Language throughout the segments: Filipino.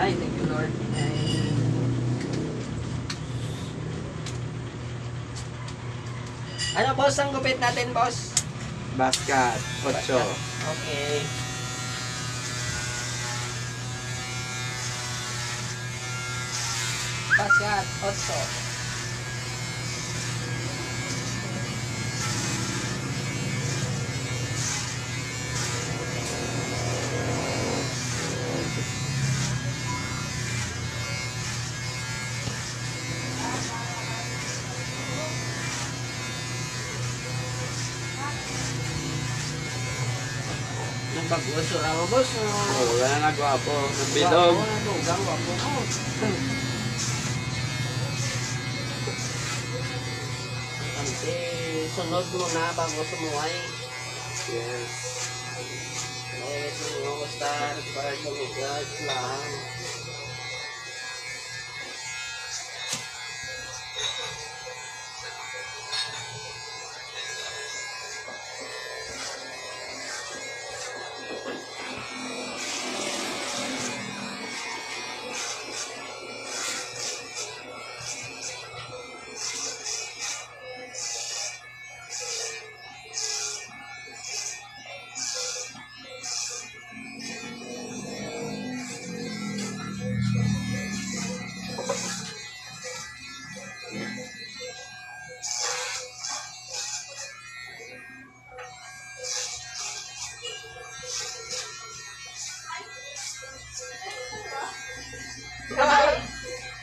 Ay, thank you Lord. Ano boss ang gupit natin boss? Basket, 8. Okay. Basket, 8. Nagpag-uso na mo boss. Wala na gwapo. Nagbilog. Sunod mo na bago sumuhay. Yes. Sunod mo basta para sumugad lang.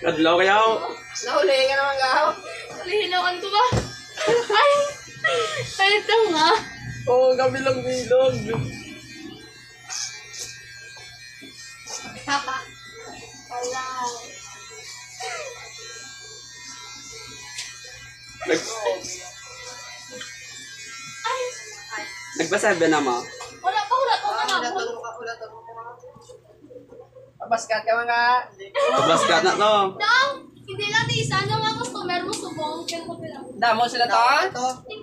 Kadlaw kayo. Nahuli ka naman gaw. Hinawan ko ba? Ay! Ito nga. Oo, kabilang-bilog. Wala. Ay! Nagpa-7 na mo? Wala pa. Basket ka mga. Basket na to. Daw! Hindi lang di isa ng mga customer mo subong. Kaya ko lang. Damo sila to?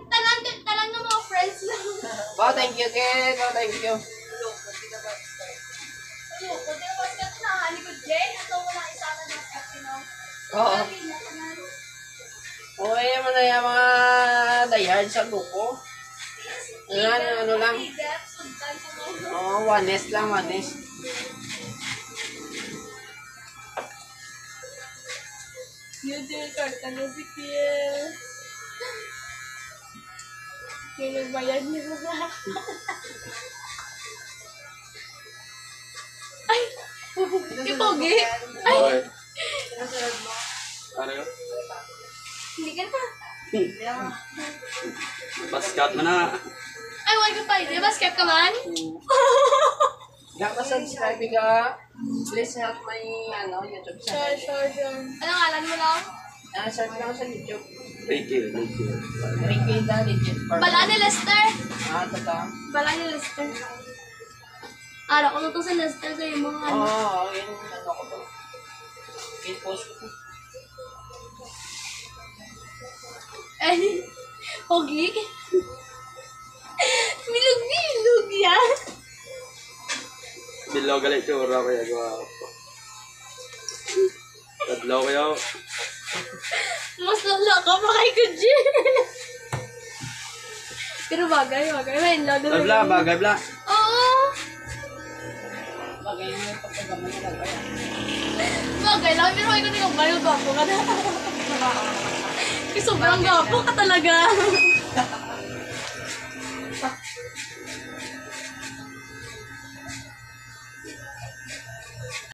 Talang ng mga friends lang. Wow, thank you Ken. Wow, thank you. Ano? Kung di ba basket na, hani ko Jay. Ito mo lang isa na basket, you know? Oo. Okay naman na yung mga diehard sa grupo. Ano lang. Oo, honest lang, honest. Yun din, karta na si Kiel. Yung nagbayad niya na. Ay! Yung pogi! Ay! Okay. Ano yun? Hindi ka na. Basket mo na. Ay, wag ka pa. Di ba? Skep ka man? Subscribe ka. Please help my YouTube channel. Sure. Anong ngalan mo lang? Search lang sa YouTube. Thank you. Ricky the Legit Farmer. Bala ni Lester. Totoo. Bala ni Lester. Ara ko to si Lester kayo mga ano. Oo, yun. Ano ko to. I-post ko. Ay, pogi. Milog yan. Bilog galit tsura kaya gwapo. Kadlaw kayo. Mas lala ka pa kay Kuji. Pero bagay. May lalo. Bagay bla. Oo. Bagay mo yung pagkagamay na lang kaya. Bagay lang. Pero ay ko na yung bayo gapo ka na. Sobrang gapo ka talaga.